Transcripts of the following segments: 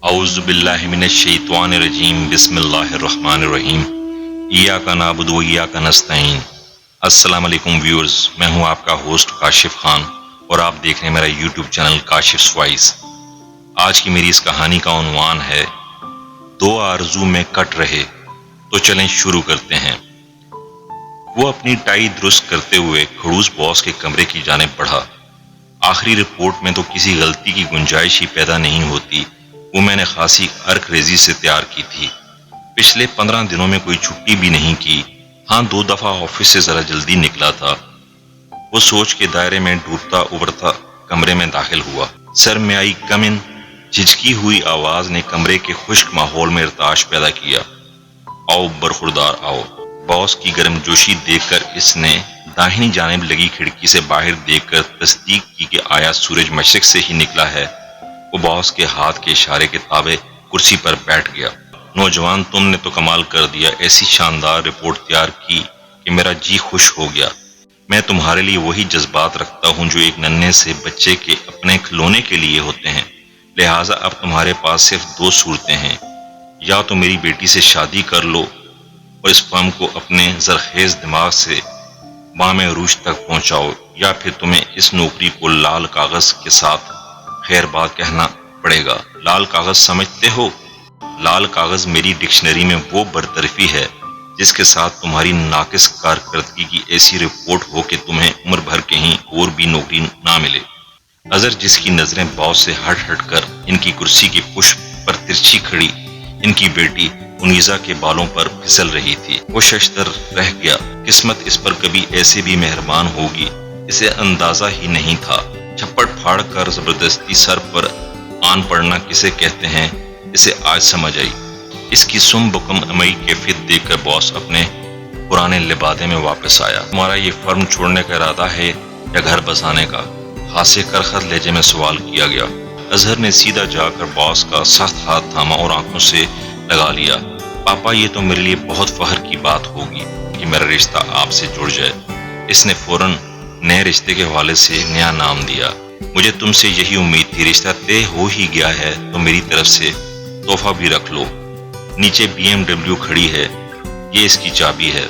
اعوذ باللہ من الشیطان الرجیم بسم اللہ الرحمن الرحیم ایاک نعبد و ایاک نستعین۔ السلام علیکم ویورز، میں ہوں آپ کا ہوسٹ کاشف خان اور آپ دیکھ رہے ہیں میرا یوٹیوب چینل کاشف وائس۔ آج کی میری اس کہانی کا عنوان ہے دو آرزو میں کٹ رہے۔ تو چلیں شروع کرتے ہیں۔ وہ اپنی ٹائی درست کرتے ہوئے کھڑوس باس کے کمرے کی جانب بڑھا۔ آخری رپورٹ میں تو کسی غلطی کی گنجائش ہی پیدا نہیں ہوتی، وہ میں نے خاصی ارک ریزی سے تیار کی تھی۔ پچھلے 15 دنوں میں کوئی چھٹی بھی نہیں کی، ہاں 2 دفعہ آفس سے ذرا جلدی نکلا تھا۔ وہ سوچ کے دائرے میں ڈوبتا ابھرتا کمرے میں داخل ہوا۔ سر میں آئی کم ان، جھجکی ہوئی آواز نے کمرے کے خشک ماحول میں ارتعاش پیدا کیا۔ آؤ برخوردار آؤ۔ باس کی گرم جوشی دیکھ کر اس نے داہنی جانب لگی کھڑکی سے باہر دیکھ کر تصدیق کی کہ آیا سورج مشرق سے ہی نکلا ہے۔ وہ باس کے ہاتھ کے اشارے کے تابع کرسی پر بیٹھ گیا۔ نوجوان، تم نے تو کمال کر دیا، ایسی شاندار رپورٹ تیار کی کہ میرا جی خوش ہو گیا۔ میں تمہارے لیے وہی جذبات رکھتا ہوں جو ایک ننھے سے بچے کے اپنے کھلونے کے لیے ہوتے ہیں، لہٰذا اب تمہارے پاس صرف 2 صورتیں ہیں، یا تو میری بیٹی سے شادی کر لو اور اس فم کو اپنے زرخیز دماغ سے بام عروج تک پہنچاؤ، یا پھر تمہیں اس نوکری کو لال کاغذ کے ساتھ خیر بات کہنا پڑے گا۔ لال کاغذ سمجھتے ہو؟ لال کاغذ میری ڈکشنری میں وہ برطرفی ہے جس کے ساتھ تمہاری ناقص کارکردگی کی ایسی رپورٹ ہو کہ تمہیں عمر بھر کہیں اور بھی نوکری نہ ملے۔ اظہر، جس کی نظریں باس سے ہٹ ہٹ کر ان کی کرسی کی پشت پر ترچھی کھڑی ان کی بیٹی انیزا کے بالوں پر پھسل رہی تھی، وہ ششدر رہ گیا۔ قسمت اس پر کبھی ایسے بھی مہربان ہوگی، اسے اندازہ ہی نہیں تھا۔ چھپڑ پھاڑ کر زبردستی سر پر آن پڑنا کسے کہتے ہیں، اسے آج سمجھ آئی۔ اس کی سم بکم امئی کیفیت دیکھ کر باس اپنے پرانے لبادے میں واپس آیا۔ تمہارا یہ فرم چھوڑنے کا ارادہ ہے یا گھر بسانے کا؟ ہاتھ سے کرخت لہجے میں سوال کیا گیا۔ اظہر نے سیدھا جا کر باس کا سخت ہاتھ تھاما اور آنکھوں سے لگا لیا۔ پاپا، یہ تو میرے لیے بہت فخر کی بات ہوگی کہ میرا رشتہ آپ سے جڑ جائے۔ اس نے فوراً نئے رشتے کے حوالے سے نیا نام دیا۔ مجھے تم سے یہی امید تھی، رشتہ طے ہو ہی گیا ہے تو میری طرف سے تحفہ بھی رکھ لو۔ نیچے BMW کھڑی ہے، یہ اس کی چابی ہے۔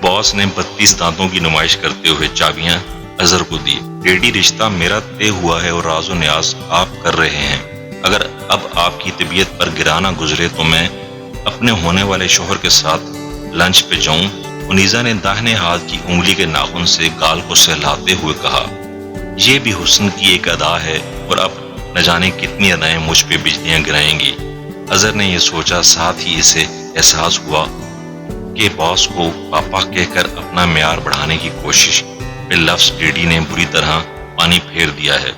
باس نے 32 دانتوں کی نمائش کرتے ہوئے چابیاں اظہر کو دی۔ ڈیڈی، رشتہ میرا طے ہوا ہے اور راز و نیاز آپ کر رہے ہیں۔ اگر اب آپ کی طبیعت پر گرا نہ گزرے تو میں اپنے ہونے والے شوہر کے ساتھ لنچ پہ جاؤں۔ انیزا نے داہنے ہاتھ کی انگلی کے ناخن سے گال کو سہلاتے ہوئے کہا۔ یہ بھی حسن کی ایک ادا ہے، اور اب نہ جانے کتنی ادائیں مجھ پہ بجلیاں گرائیں گی۔ اظہر نے یہ سوچا، ساتھ ہی اسے احساس ہوا کہ باس کو پاپا کہہ کر اپنا معیار بڑھانے کی کوشش پہ لفظ ڈیڈی نے بری طرح پانی پھیر دیا ہے۔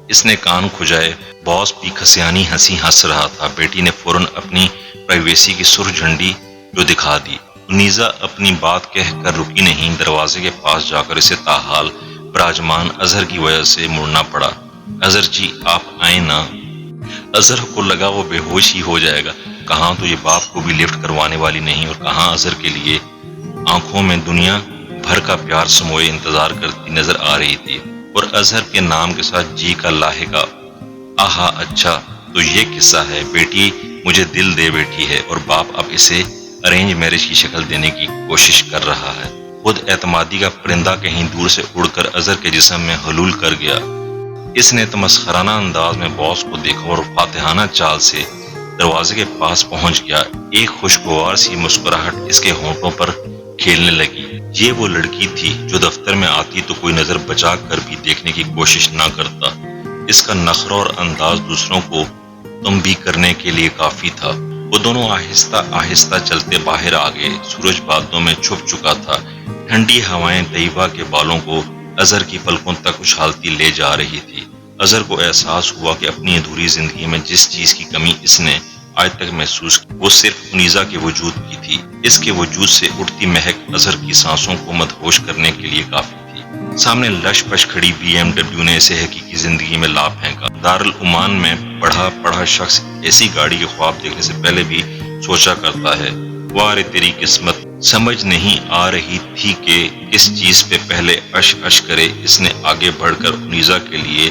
اس نے کان کھجائے۔ باس بھی کھسیانی ہنسی ہنس رہا تھا۔ بیٹی نے فوراً اپنی پرائیویسی کی سرخ جھنڈی جو دکھا دی۔ انیزا اپنی بات کہہ کر رکی نہیں، دروازے کے پاس جا کر اسے تاحال براجمان اظہر کی وجہ سے مڑنا پڑا۔ اظہر جی، آپ آئیں نا۔ اظہر کو لگا وہ بے ہوش ہی ہو جائے گا۔ کہاں تو یہ باپ کو بھی لفٹ کروانے والی نہیں، اور کہاں اظہر کے لیے آنکھوں میں دنیا بھر کا پیار سموئے انتظار کرتی نظر آ رہی تھی، اور اظہر کے نام کے ساتھ جی کا لاحقہ۔ آہا، اچھا تو یہ قصہ ہے۔ بیٹی مجھے دل دے بیٹھی ہے اور باپ اب اسے ارینج میرج کی شکل دینے کی کوشش کر رہا ہے۔ خود اعتمادی کا پرندہ کہیں دور سے اڑ کر اظہر کے جسم میں حلول کر گیا۔ اس نے تمسخرانہ انداز میں باس کو دیکھا اور فاتحانہ چال سے دروازے کے پاس پہنچ گیا۔ ایک خوشگوار سی مسکراہٹ اس کے ہونٹوں پر کھیلنے لگی۔ یہ وہ لڑکی تھی جو دفتر میں آتی تو کوئی نظر بچا کر بھی دیکھنے کی کوشش نہ کرتا۔ اس کا نخرہ اور انداز دوسروں کو تم بھی کرنے کے لیے کافی تھا۔ وہ دونوں آہستہ آہستہ چلتے باہر آ گئے۔ سورج بادلوں میں چھپ چکا تھا۔ ٹھنڈی ہوائیں طیبہ کے بالوں کو اظہر کی پلکوں تک اچھالتی لے جا رہی تھی۔ اظہر کو احساس ہوا کہ اپنی ادھوری زندگی میں جس چیز کی کمی اس نے آج تک محسوس کی وہ صرف انیزا کے وجود کی تھی۔ اس کے وجود سے اٹھتی مہک اظہر کی سانسوں کو مدہوش کرنے کے لیے کافی تھی۔ سامنے لش پش کھڑی BMW نے اسے حقیقی زندگی میں لا پھینکا۔ دارالعمان میں پڑھا شخص ایسی گاڑی کے خواب دیکھنے سے پہلے بھی سوچا کرتا ہے، وارے تیری قسمت۔ سمجھ نہیں آ رہی تھی کہ کس چیز پہ پہلے اش اش کرے۔ اس نے آگے بڑھ کر انیزا کے لیے